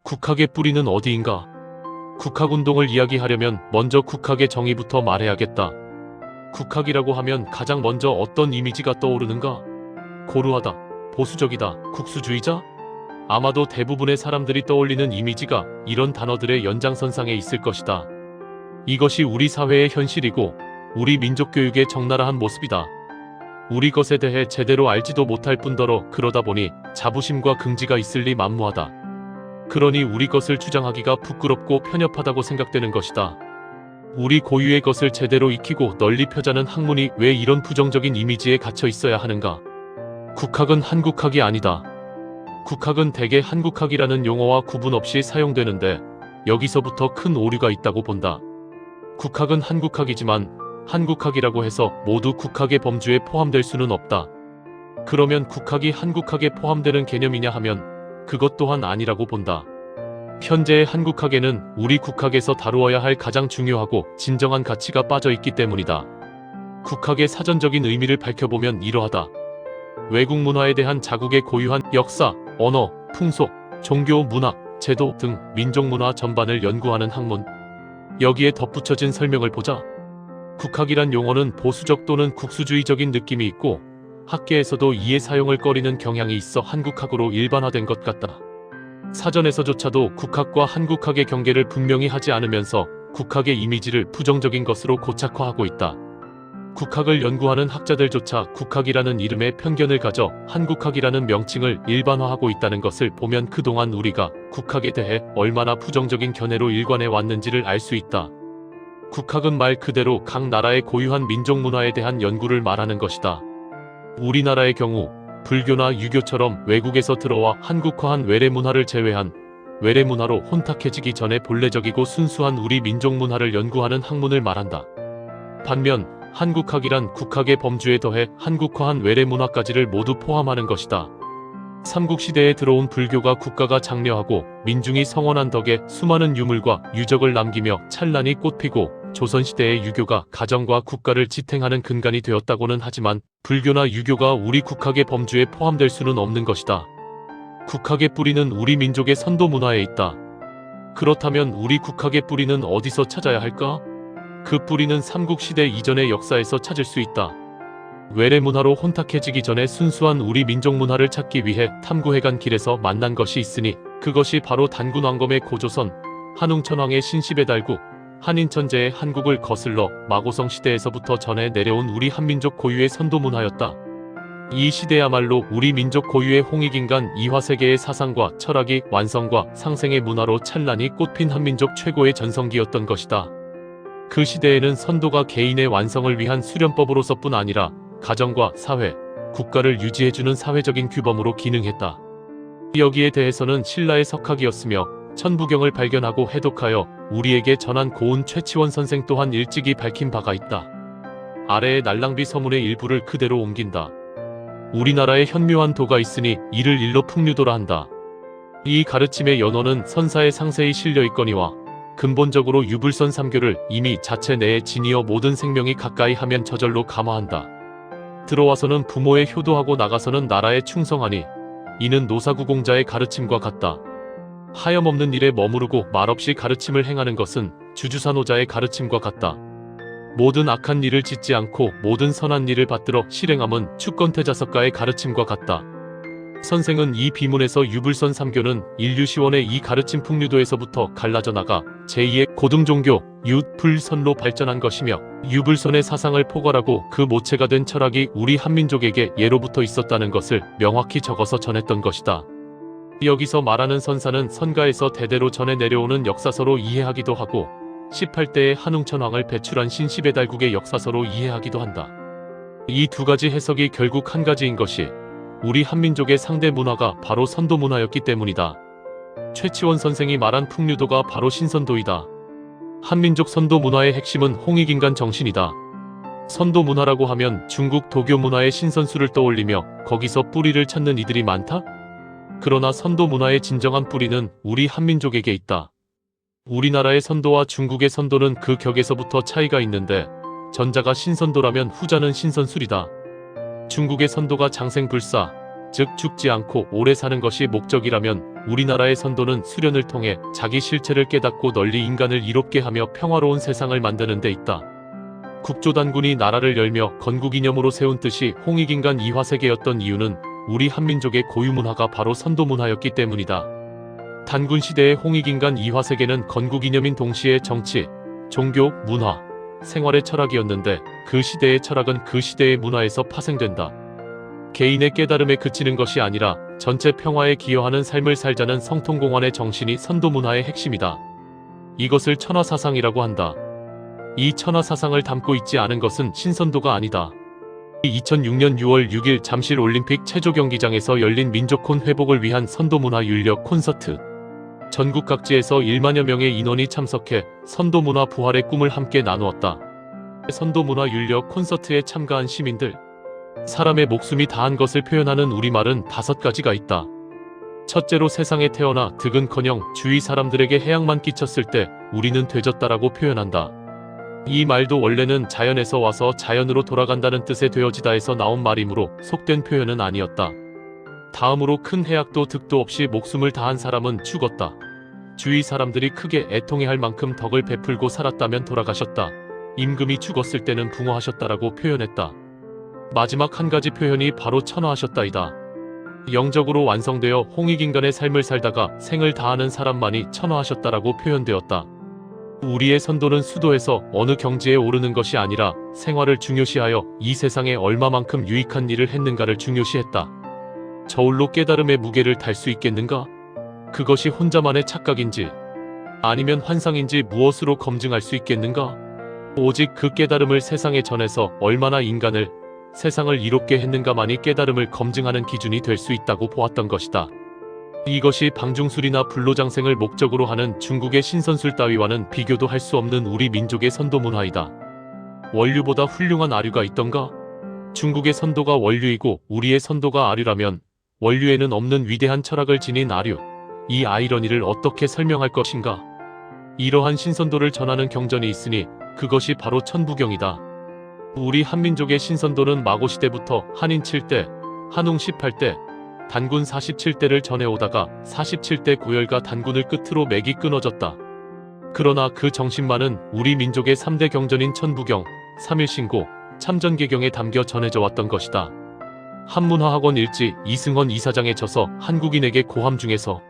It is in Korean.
국학의 뿌리는 어디인가? 국학운동을 이야기하려면 먼저 국학의 정의부터 말해야겠다. 국학이라고 하면 가장 먼저 어떤 이미지가 떠오르는가? 고루하다, 보수적이다, 국수주의자? 아마도 대부분의 사람들이 떠올리는 이미지가 이런 단어들의 연장선상에 있을 것이다. 이것이 우리 사회의 현실이고 우리 민족교육의 적나라한 모습이다. 우리 것에 대해 제대로 알지도 못할 뿐더러 그러다 보니 자부심과 긍지가 있을 리 만무하다. 그러니 우리 것을 주장하기가 부끄럽고 편협하다고 생각되는 것이다. 우리 고유의 것을 제대로 익히고 널리 펴자는 학문이 왜 이런 부정적인 이미지에 갇혀 있어야 하는가? 국학은 한국학이 아니다. 국학은 대개 한국학이라는 용어와 구분 없이 사용되는데 여기서부터 큰 오류가 있다고 본다. 국학은 한국학이지만 한국학이라고 해서 모두 국학의 범주에 포함될 수는 없다. 그러면 국학이 한국학에 포함되는 개념이냐 하면 그것 또한 아니라고 본다. 현재의 한국학에는 우리 국학에서 다루어야 할 가장 중요하고 진정한 가치가 빠져 있기 때문이다. 국학의 사전적인 의미를 밝혀보면 이러하다. 외국 문화에 대한 자국의 고유한 역사, 언어, 풍속, 종교, 문학, 제도 등 민족문화 전반을 연구하는 학문. 여기에 덧붙여진 설명을 보자. 국학이란 용어는 보수적 또는 국수주의적인 느낌이 있고 학계에서도 이에 사용을 꺼리는 경향이 있어 한국학으로 일반화된 것 같다. 사전에서조차도 국학과 한국학의 경계를 분명히 하지 않으면서 국학의 이미지를 부정적인 것으로 고착화하고 있다. 국학을 연구하는 학자들조차 국학이라는 이름에 편견을 가져 한국학이라는 명칭을 일반화하고 있다는 것을 보면 그동안 우리가 국학에 대해 얼마나 부정적인 견해로 일관해 왔는지를 알 수 있다. 국학은 말 그대로 각 나라의 고유한 민족문화에 대한 연구를 말하는 것이다. 우리나라의 경우 불교나 유교처럼 외국에서 들어와 한국화한 외래문화를 제외한 외래문화로 혼탁해지기 전에 본래적이고 순수한 우리 민족문화를 연구하는 학문을 말한다. 반면 한국학이란 국학의 범주에 더해 한국화한 외래문화까지를 모두 포함하는 것이다. 삼국시대에 들어온 불교가 국가가 장려하고 민중이 성원한 덕에 수많은 유물과 유적을 남기며 찬란히 꽃피고 조선시대의 유교가 가정과 국가를 지탱하는 근간이 되었다고는 하지만 불교나 유교가 우리 국학의 범주에 포함될 수는 없는 것이다. 국학의 뿌리는 우리 민족의 선도 문화에 있다. 그렇다면 우리 국학의 뿌리는 어디서 찾아야 할까? 그 뿌리는 삼국시대 이전의 역사에서 찾을 수 있다. 외래문화로 혼탁해지기 전에 순수한 우리 민족문화를 찾기 위해 탐구해간 길에서 만난 것이 있으니 그것이 바로 단군왕검의 고조선, 한웅천왕의 신시배달국, 한인천재의 한국을 거슬러 마고성 시대에서부터 전해 내려온 우리 한민족 고유의 선도문화였다. 이 시대야말로 우리 민족 고유의 홍익인간 이화세계의 사상과 철학이 완성과 상생의 문화로 찬란히 꽃핀 한민족 최고의 전성기였던 것이다. 그 시대에는 선도가 개인의 완성을 위한 수련법으로서뿐 아니라 가정과 사회, 국가를 유지해주는 사회적인 규범으로 기능했다. 여기에 대해서는 신라의 석학이었으며 천부경을 발견하고 해독하여 우리에게 전한 고운 최치원 선생 또한 일찍이 밝힌 바가 있다. 아래의 날랑비 서문의 일부를 그대로 옮긴다. 우리나라에 현묘한 도가 있으니 이를 일러 풍류도라 한다. 이 가르침의 연원은 선사에 상세히 실려 있거니와 근본적으로 유불선 3교를 이미 자체 내에 지니어 모든 생명이 가까이 하면 저절로 감화한다. 들어와서는 부모에 효도하고 나가서는 나라에 충성하니 이는 노사구공자의 가르침과 같다. 하염없는 일에 머무르고 말없이 가르침을 행하는 것은 주주사노자의 가르침과 같다. 모든 악한 일을 짓지 않고 모든 선한 일을 받들어 실행함은 축건태자석가의 가르침과 같다. 선생은 이 비문에서 유불선 3교는 인류시원의 이 가르침 풍류도에서부터 갈라져 나가 제2의 고등종교 유불선로 발전한 것이며 유불선의 사상을 포괄하고 그 모체가 된 철학이 우리 한민족에게 예로부터 있었다는 것을 명확히 적어서 전했던 것이다. 여기서 말하는 선사는 선가에서 대대로 전해 내려오는 역사서로 이해하기도 하고 18대의 한웅천왕을 배출한 신시배달국의 역사서로 이해하기도 한다. 이 두 가지 해석이 결국 한 가지인 것이 우리 한민족의 상대 문화가 바로 선도 문화였기 때문이다. 최치원 선생이 말한 풍류도가 바로 신선도이다. 한민족 선도 문화의 핵심은 홍익인간 정신이다. 선도 문화라고 하면 중국 도교 문화의 신선수를 떠올리며 거기서 뿌리를 찾는 이들이 많다? 그러나 선도 문화의 진정한 뿌리는 우리 한민족에게 있다. 우리나라의 선도와 중국의 선도는 그 격에서부터 차이가 있는데 전자가 신선도라면 후자는 신선술이다. 중국의 선도가 장생불사, 즉 죽지 않고 오래 사는 것이 목적이라면 우리나라의 선도는 수련을 통해 자기 실체를 깨닫고 널리 인간을 이롭게 하며 평화로운 세상을 만드는 데 있다. 국조단군이 나라를 열며 건국이념으로 세운 뜻이 홍익인간 이화세계였던 이유는 우리 한민족의 고유문화가 바로 선도문화였기 때문이다. 단군 시대의 홍익인간 이화세계는 건국이념인 동시에 정치, 종교, 문화, 생활의 철학이었는데 그 시대의 철학은 그 시대의 문화에서 파생된다. 개인의 깨달음에 그치는 것이 아니라 전체 평화에 기여하는 삶을 살자는 성통공헌의 정신이 선도문화의 핵심이다. 이것을 천하사상이라고 한다. 이 천하사상을 담고 있지 않은 것은 신선도가 아니다. 2006년 6월 6일 잠실 올림픽 체조경기장에서 열린 민족혼 회복을 위한 선도문화 윤력 콘서트. 전국 각지에서 1만여 명의 인원이 참석해 선도문화 부활의 꿈을 함께 나누었다. 선도문화 윤력 콘서트에 참가한 시민들. 사람의 목숨이 다한 것을 표현하는 우리말은 5가지가 있다. 첫째로 세상에 태어나 득은커녕 주위 사람들에게 해악만 끼쳤을 때 우리는 되졌다라고 표현한다. 이 말도 원래는 자연에서 와서 자연으로 돌아간다는 뜻의 되어지다에서 나온 말이므로 속된 표현은 아니었다. 다음으로 큰 해악도 득도 없이 목숨을 다한 사람은 죽었다. 주위 사람들이 크게 애통해할 만큼 덕을 베풀고 살았다면 돌아가셨다. 임금이 죽었을 때는 붕어하셨다라고 표현했다. 마지막 한 가지 표현이 바로 천하하셨다이다. 영적으로 완성되어 홍익인간의 삶을 살다가 생을 다하는 사람만이 천하하셨다라고 표현되었다. 우리의 선도는 수도에서 어느 경지에 오르는 것이 아니라 생활을 중요시하여 이 세상에 얼마만큼 유익한 일을 했는가를 중요시했다. 저울로 깨달음의 무게를 달 수 있겠는가? 그것이 혼자만의 착각인지 아니면 환상인지 무엇으로 검증할 수 있겠는가? 오직 그 깨달음을 세상에 전해서 얼마나 인간을, 세상을 이롭게 했는가만이 깨달음을 검증하는 기준이 될 수 있다고 보았던 것이다. 이것이 방중술이나 불로장생을 목적으로 하는 중국의 신선술 따위와는 비교도 할 수 없는 우리 민족의 선도문화이다. 원류보다 훌륭한 아류가 있던가? 중국의 선도가 원류이고 우리의 선도가 아류라면 원류에는 없는 위대한 철학을 지닌 아류, 이 아이러니를 어떻게 설명할 것인가? 이러한 신선도를 전하는 경전이 있으니 그것이 바로 천부경이다. 우리 한민족의 신선도는 마고시대부터 한인 7대, 한웅 18대, 단군 47대를 전해오다가 47대 고열과 단군을 끝으로 맥이 끊어졌다. 그러나 그 정신만은 우리 민족의 3대 경전인 천부경, 삼일신고, 참전개경에 담겨 전해져 왔던 것이다. 한문화학원 일지 이승헌 이사장에 져서 한국인에게 고함 중에서